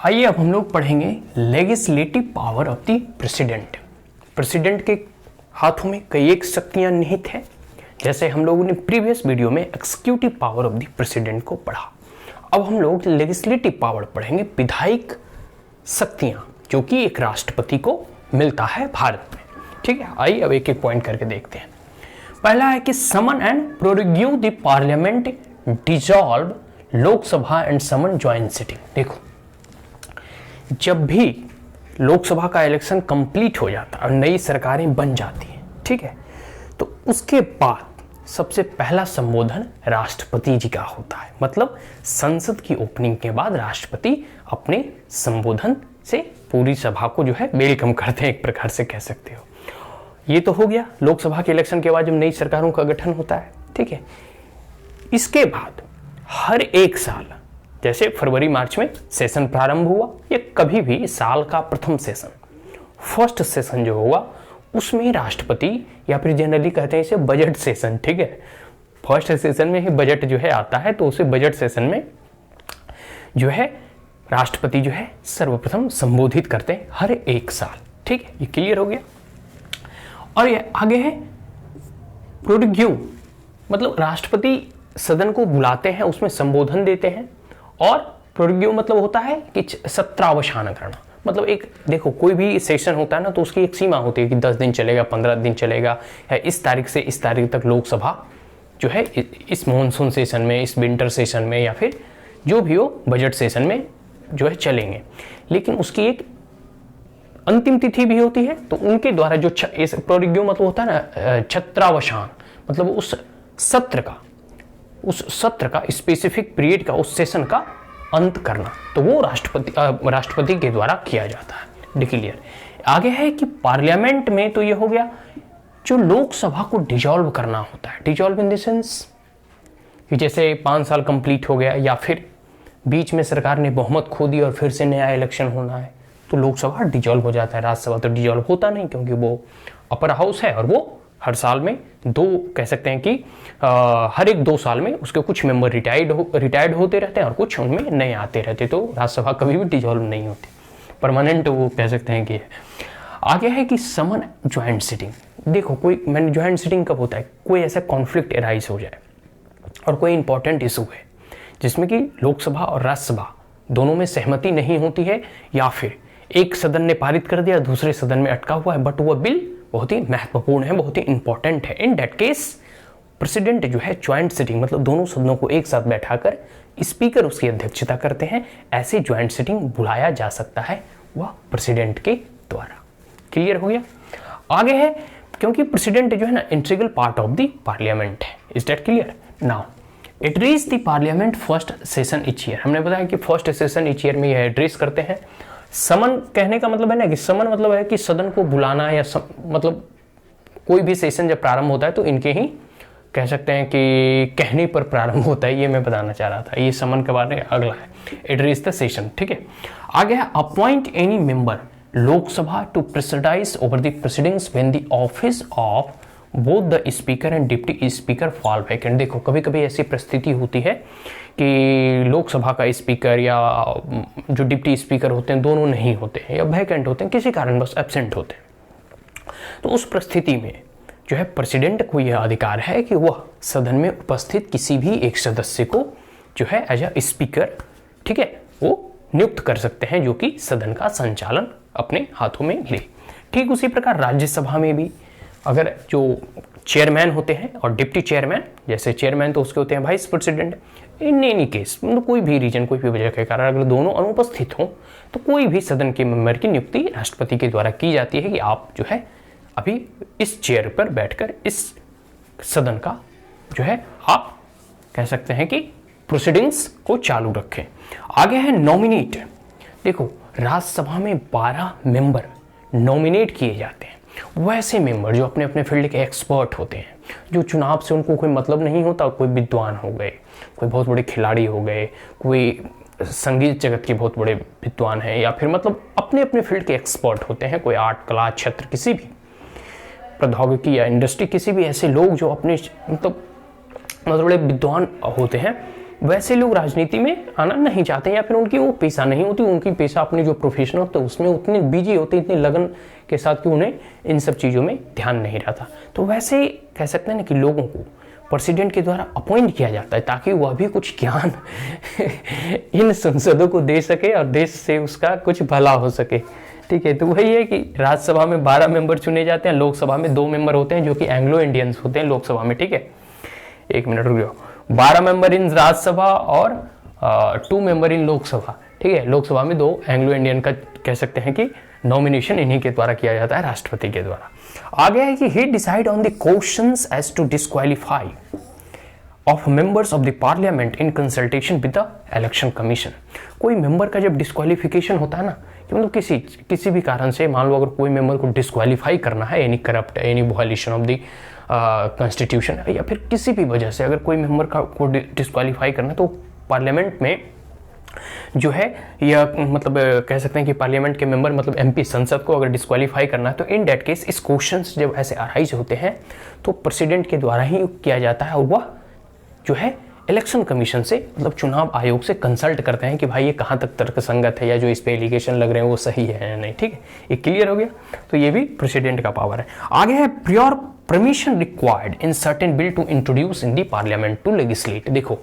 आइए अब हम लोग पढ़ेंगे legislative power of the president. President के हाथों में कई एक शक्तियां निहित हैं, जैसे हम लोगों ने प्रीवियस वीडियो में executive power of the president को पढ़ा। अब हम लोग लेजिस्लेटिव पावर पढ़ेंगे, विधायिक शक्तियां जो कि एक राष्ट्रपति को मिलता है भारत में। ठीक है, आइए अब एक एक पॉइंट करके देखते हैं। पहला है कि summon and prorogue the parliament, dissolve Lok Sabha and summon joint sitting. देखो, जब भी लोकसभा का इलेक्शन कंप्लीट हो जाता है और नई सरकारें बन जाती हैं, ठीक है, तो उसके बाद सबसे पहला संबोधन राष्ट्रपति जी का होता है। मतलब संसद की ओपनिंग के बाद राष्ट्रपति अपने संबोधन से पूरी सभा को जो है वेलकम करते हैं, एक प्रकार से कह सकते हो। ये तो हो गया लोकसभा के इलेक्शन के बाद जब नई सरकारों का गठन होता है। ठीक है, इसके बाद हर एक साल, जैसे फरवरी मार्च में सेशन प्रारंभ हुआ या कभी भी साल का प्रथम सेशन, फर्स्ट सेशन जो होगा उसमें राष्ट्रपति, या फिर जनरली कहते हैं इसे बजट सेशन, ठीक है, फर्स्ट सेशन में ही बजट जो है आता है, तो उसे बजट सेशन में जो है राष्ट्रपति जो है सर्वप्रथम संबोधित करते हैं हर एक साल। ठीक है, ये क्लियर हो गया। और ये आगे है प्रोरोग्यू, मतलब राष्ट्रपति सदन को बुलाते हैं, उसमें संबोधन देते हैं। और प्रोरोग्यू मतलब होता है कि सत्रावसान करना। मतलब एक देखो, कोई भी सेशन होता है ना, तो उसकी एक सीमा होती है कि 10 दिन चलेगा, 15 दिन चलेगा, या इस तारीख से इस तारीख तक लोकसभा जो है इस मॉनसून सेशन में, इस विंटर सेशन में, या फिर जो भी हो बजट सेशन में जो है चलेंगे। लेकिन उसकी एक अंतिम तिथि भी होती है, तो उनके द्वारा जो प्रोरोग्यू मतलब होता है ना छत्रावसान, मतलब उस सत्र का स्पेसिफिक पीरियड का, उस सेशन का अंत करना, तो वो राष्ट्रपति के द्वारा किया जाता है। डिक्लेयर। आगे है कि पार्लियामेंट में, तो ये हो गया जो लोकसभा को डिसॉल्व करना होता है। डिसॉल्व इन द सेंस कि जैसे 5 साल कंप्लीट हो गया, या फिर बीच में सरकार ने बहुमत खो दी और फिर से नया इलेक्शन होना है, तो लोकसभा डिसॉल्व हो जाता है। राज्यसभा तो डिसॉल्व होता नहीं, क्योंकि वो अपर हाउस है और वो हर साल में कह सकते हैं कि हर एक 2 साल में उसके कुछ मेंबर रिटायर्ड होते रहते हैं और कुछ उनमें नए आते रहते, तो राज्यसभा कभी भी डिसॉल्व नहीं होती, परमानेंट वो कह सकते हैं कि। आगे है कि समन ज्वाइंट सिटिंग। देखो, कोई मैंने ज्वाइंट सिटिंग कब होता है, कोई ऐसा कॉन्फ्लिक्ट एराइज हो जाए और कोई इंपॉर्टेंट इशू है जिसमें कि लोकसभा और राज्यसभा दोनों में सहमति नहीं होती है, या फिर एक सदन ने पारित कर दिया, दूसरे सदन में अटका हुआ है, बट वह बिल बहुत ही महत्वपूर्ण है, बहुत ही इंपॉर्टेंट है। इन दैट केस प्रेसिडेंट जो है ज्वाइंट सिटिंग, मतलब दोनों सदनों को एक साथ बैठाकर स्पीकर उसकी अध्यक्षता करते हैं, ऐसे ज्वाइंट सिटिंग बुलाया जा सकता है वह प्रेसिडेंट के द्वारा। क्लियर हो गया। आगे है, क्योंकि प्रेसिडेंट जो है ना integral part of the parliament है। Is that clear? Now address the parliament first session each year. हमने बताया कि फर्स्ट सेशन ईच ईयर में यह एड्रेस करते हैं। समन कहने का मतलब है ना कि समन मतलब है कि सदन को बुलाना, या मतलब कोई भी सेशन जब प्रारंभ होता है तो इनके ही कह सकते हैं कि कहने पर प्रारंभ होता है, ये मैं बताना चाह रहा था। ये समन के बारे में अगला है, एड्रेस द सेशन। ठीक है, आगे है appoint any member Lok Sabha to preside over the proceedings when the office of both the speaker and deputy speaker fall vacant. देखो, कभी कभी ऐसी परिस्थिति होती है कि लोकसभा का स्पीकर या जो डिप्टी स्पीकर होते हैं दोनों नहीं होते हैं, या वैकेंट होते हैं, किसी कारण बस एब्सेंट होते हैं। तो उस परिस्थिति में जो है प्रेसिडेंट को यह अधिकार है कि वह सदन में उपस्थित किसी भी एक सदस्य को जो है एज अ स्पीकर, ठीक है, वो नियुक्त कर सकते हैं, जो कि सदन का संचालन अपने हाथों में ले। ठीक उसी प्रकार राज्यसभा में भी अगर जो चेयरमैन होते हैं और डिप्टी चेयरमैन, जैसे चेयरमैन तो उसके होते हैं vice president, in any case मतलब कोई भी रीजन, कोई भी वजह के कारण अगर दोनों अनुपस्थित हों, तो कोई भी सदन के मेंबर की नियुक्ति राष्ट्रपति के द्वारा की जाती है कि आप जो है अभी इस चेयर पर बैठकर इस सदन का जो है आप कह सकते हैं कि प्रोसीडिंग्स को चालू रखें। आगे है नॉमिनेट। देखो, राज्यसभा में 12 मेंबर नॉमिनेट किए जाते हैं, वैसे मेंबर जो अपने अपने फील्ड के एक्सपर्ट होते हैं, जो चुनाव से उनको कोई मतलब नहीं होता। कोई विद्वान हो गए, कोई बहुत बड़े खिलाड़ी हो गए, कोई संगीत जगत के बहुत बड़े विद्वान हैं, या फिर मतलब अपने अपने फील्ड के एक्सपर्ट होते हैं, कोई आर्ट कला क्षेत्र, किसी भी प्रौद्योगिकी या इंडस्ट्री, किसी भी ऐसे लोग जो अपने मतलब बड़े विद्वान होते हैं, वैसे लोग राजनीति में आना नहीं चाहते या फिर उनकी वो पेशा नहीं होती, उनकी पेशा अपने जो प्रोफेशन होते हैं उसमें उतने बिजी होते, इतने लगन के साथ कि उन्हें इन सब चीज़ों में ध्यान नहीं रहता। तो वैसे कह सकते हैं ना कि लोगों को प्रेसिडेंट के द्वारा अपॉइंट किया जाता है ताकि वह भी कुछ ज्ञान इन संसदों को दे सके और देश से उसका कुछ भला हो सके। ठीक है, तो वही है कि राज्यसभा में 12 मेंबर चुने जाते हैं, लोकसभा में 2 मेंबर होते हैं जो कि एंग्लो इंडियंस होते हैं लोकसभा में। ठीक है, एक मिनट रुक जाओ, 12 मेंबर इन राज्यसभा और 2 मेंबर इन लोकसभा। ठीक है, लोकसभा में 2 एंग्लो इंडियन का कह सकते हैं कि नॉमिनेशन इन्हीं के द्वारा किया जाता है, राष्ट्रपति के द्वारा। आगे है कि he decide on the questions as to disqualify of members of the parliament in consultation with the election commission. कोई मेंबर का जब डिस्क्वालिफिकेशन होता है ना, कि मतलब किसी भी कारण से मान लो अगर कोई मेंबर को डिस्क्वालीफाई करना है, any corrupt, any violation of the constitution, या फिर किसी भी वजह से अगर कोई मेंबर को डिस्क्वालीफाई करना है, तो पार्लियामेंट में जो है या मतलब कह सकते हैं कि पार्लियामेंट के मेंबर मतलब एमपी संसद को अगर डिस्क्वालीफाई करना है, तो इन डेट केस इस क्वेश्चंस जब ऐसे अराइज होते हैं तो प्रेसिडेंट के द्वारा ही किया जाता है, और वह जो है इलेक्शन कमीशन से मतलब चुनाव आयोग से कंसल्ट करते हैं कि भाई ये कहाँ तक तर्कसंगत है या जो इस पे एलिगेशन लग रहे हैं वो सही है या नहीं। ठीक है, ये क्लियर हो गया। तो ये भी प्रेसिडेंट का पावर है। आगे है prior permission required in certain bill to introduce in the parliament to legislate. देखो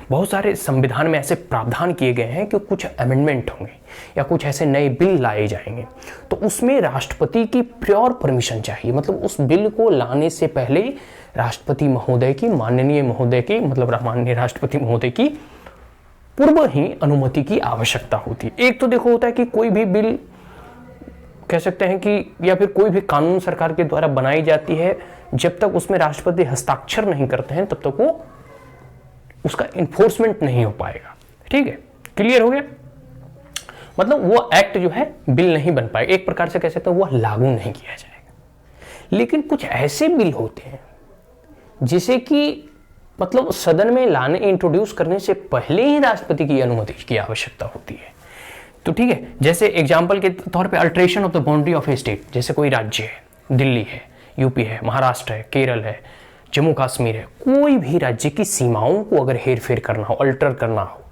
बहुत सारे संविधान में ऐसे प्रावधान किए गए हैं कि कुछ अमेंडमेंट होंगे या कुछ ऐसे नए बिल लाए जाएंगे, तो उसमें राष्ट्रपति की प्योर परमिशन चाहिए। मतलब उस बिल को लाने से पहले राष्ट्रपति महोदय की, माननीय महोदय की, मतलब माननीय राष्ट्रपति महोदय की पूर्व ही अनुमति की आवश्यकता होती है। एक तो देखो होता है कि कोई भी बिल कह सकते हैं कि या फिर कोई भी कानून सरकार के द्वारा बनाई जाती है, जब तक उसमें राष्ट्रपति हस्ताक्षर नहीं करते हैं तब तक वो उसका इन्फोर्समेंट नहीं हो पाएगा। ठीक है, क्लियर हो गया। मतलब वो एक्ट जो है बिल नहीं बन पाएगा, एक प्रकार से कह सकते हैं वह लागू नहीं किया जाएगा। लेकिन कुछ ऐसे बिल होते हैं जिसे कि मतलब सदन में लाने इंट्रोड्यूस करने से पहले ही राष्ट्रपति की अनुमति की आवश्यकता होती है। तो ठीक है, जैसे एग्जाम्पल के तौर पे alteration of the boundary of A state, जैसे कोई राज्य है, दिल्ली है, यूपी है, महाराष्ट्र है, केरल है, जम्मू कश्मीर है, कोई भी राज्य की सीमाओं को अगर हेर फेर करना हो, अल्टर करना हो,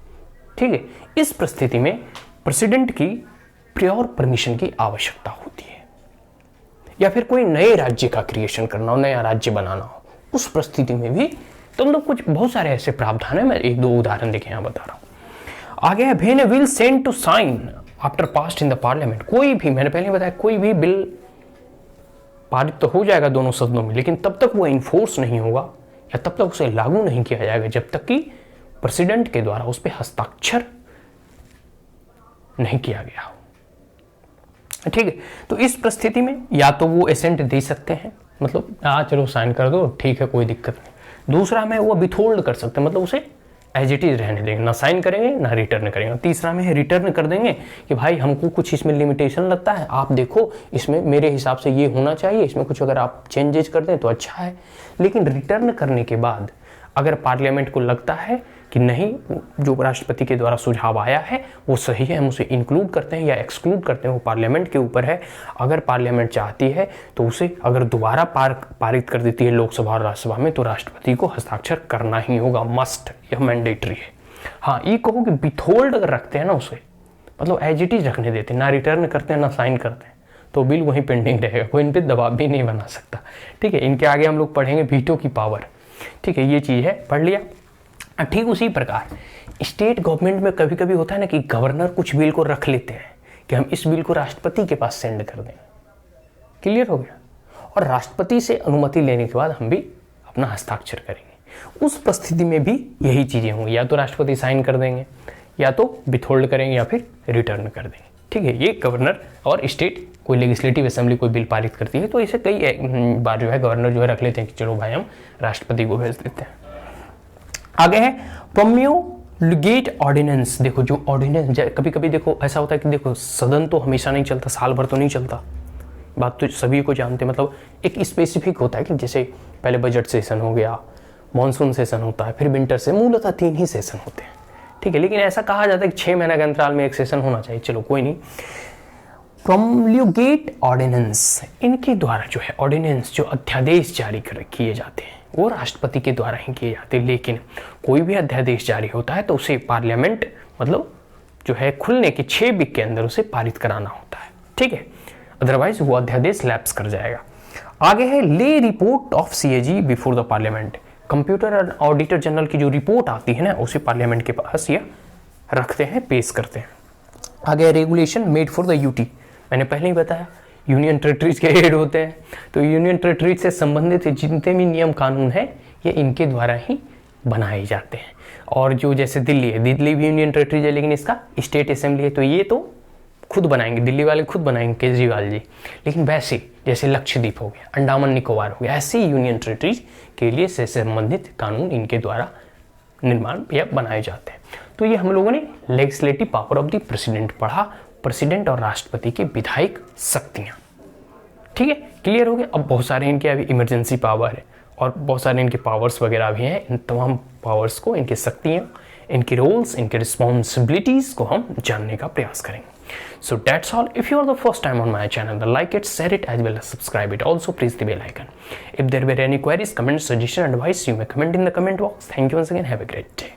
ठीक है, इस परिस्थिति में प्रेसिडेंट की प्योर परमिशन की आवश्यकता होती है। या फिर कोई नए राज्य का क्रिएशन करना हो, नया राज्य बनाना हो, उस परिस्थिति में भी तो मतलब कुछ बहुत सारे ऐसे प्रावधान है। मैं 1-2 उदाहरण देखे यहाँ बता रहा हूँ। आगे है when a bill sent to sign after passed in the parliament. कोई भी, मैंने पहले बताया, कोई भी बिल पारित तो हो जाएगा दोनों सदनों में, लेकिन तब तक वो इन्फोर्स नहीं होगा या तब तक उसे लागू नहीं किया जाएगा जब तक कि प्रेसिडेंट के द्वारा उस पर हस्ताक्षर नहीं किया गया हो। ठीक है, तो इस परिस्थिति में या तो वो एसेंट दे सकते हैं, मतलब चलो साइन कर दो, ठीक है, कोई दिक्कत नहीं। दूसरा में वो विथहोल्ड कर सकते हैं, मतलब उसे एज इट इज रहने देंगे, ना साइन करेंगे ना रिटर्न करेंगे। तीसरा में है रिटर्न कर देंगे कि भाई हमको कुछ इसमें लिमिटेशन लगता है, आप देखो इसमें मेरे हिसाब से ये होना चाहिए, इसमें कुछ अगर आप चेंजेस कर दें तो अच्छा है। लेकिन रिटर्न करने के बाद अगर पार्लियामेंट को लगता है कि नहीं, जो राष्ट्रपति के द्वारा सुझाव आया है वो सही है, हम उसे इंक्लूड करते हैं या एक्सक्लूड करते हैं, वो पार्लियामेंट के ऊपर है। अगर पार्लियामेंट चाहती है तो उसे अगर दोबारा पारित कर देती है लोकसभा और राज्यसभा में, तो राष्ट्रपति को हस्ताक्षर करना ही होगा, मस्ट, यह मैंडेटरी है। हाँ, ये कहो कि विथहोल्ड अगर रखते हैं ना उसे, मतलब एज इट इज रखने देते हैं, ना रिटर्न करते हैं ना साइन करते हैं, तो बिल वहीं पेंडिंग रहेगा, कोई इन पर दबाव भी नहीं बना सकता। ठीक है, इनके आगे हम लोग पढ़ेंगे वीटो की पावर। ठीक है, ये चीज़ है, पढ़ लिया। ठीक उसी प्रकार स्टेट गवर्नमेंट में कभी कभी होता है ना कि गवर्नर कुछ बिल को रख लेते हैं कि हम इस बिल को राष्ट्रपति के पास सेंड कर दें। क्लियर हो गया। और राष्ट्रपति से अनुमति लेने के बाद हम भी अपना हस्ताक्षर करेंगे। उस परिस्थिति में भी यही चीज़ें होंगी, या तो राष्ट्रपति साइन कर देंगे, या तो विथहोल्ड करेंगे, या फिर रिटर्न कर देंगे। ठीक है, ये गवर्नर और स्टेट कोई लेजिस्लेटिव असेंबली कोई बिल पारित करती है तो इसे कई बार जो है गवर्नर जो है रख लेते हैं कि चलो भाई हम राष्ट्रपति को भेज देते हैं। आगे है प्रोम्युलगेट ऑर्डिनेंस। देखो जो ऑर्डिनेंस, कभी कभी देखो ऐसा होता है कि देखो सदन तो हमेशा नहीं चलता, साल भर तो नहीं चलता, बात तो सभी को जानते हैं। मतलब एक स्पेसिफिक होता है कि जैसे पहले बजट सेशन हो गया, मॉनसून सेशन होता है, फिर विंटर से, मूलतः 3 ही सेशन होते हैं। ठीक है, लेकिन ऐसा कहा जाता है कि 6 महीने के अंतराल में एक सेशन होना चाहिए। चलो कोई नहीं। प्रोम्युलगेट ऑर्डिनेंस, इनके द्वारा जो है ऑर्डिनेंस जो अध्यादेश जारी किए जाते हैं, वो राष्ट्रपति के द्वारा ही किए जाते हैं। लेकिन कोई भी अध्यादेश जारी होता है तो उसे पार्लियामेंट मतलब जो है खुलने के 6 वीक के अंदर उसे पारित कराना होता है, ठीक है, अदरवाइज वो अध्यादेश लैप्स कर जाएगा। आगे है ले report of CAG before the parliament. Computer और ऑडिटर जनरल की जो रिपोर्ट आती है ना उसे पार्लियामेंट के पास ये रखते हैं, पेश करते हैं। आगे regulation made for the UT, मैंने पहले ही बताया यूनियन टेरिटरीज के हेड होते हैं, तो यूनियन टेरिटरीज से संबंधित जितने भी नियम कानून हैं ये इनके द्वारा ही बनाए जाते हैं। और जो जैसे दिल्ली है, दिल्ली भी यूनियन टेरिटरीज है लेकिन इसका स्टेट असेंबली है, तो ये तो खुद बनाएंगे, दिल्ली वाले खुद बनाएंगे केजरीवाल जी। लेकिन वैसे जैसे लक्षद्वीप हो गया, अंडमान निकोबार हो गया, ऐसे यूनियन टेरिटरीज के लिए से संबंधित कानून इनके द्वारा निर्माण या बनाए जाते हैं। तो ये हम लोगों ने legislative power of the president पढ़ा, प्रेसिडेंट और राष्ट्रपति की विधायिक शक्तियां, ठीक है, क्लियर हो गया। अब बहुत सारे इनके अभी इमरजेंसी पावर है और बहुत सारे इनके पावर्स वगैरह भी हैं। इन तमाम पावर्स को, इनकी शक्तियां, इनके रोल्स, इनके रिस्पॉन्सिबिलिटीज को हम जानने का प्रयास करेंगे। So that's all. If you are the first time on my channel, then like it, share it as well as subscribe it. Also press the bell icon. If there were any queries, comments, suggestion, advice, you may comment in the comment box. Thank you once again. Have a great day.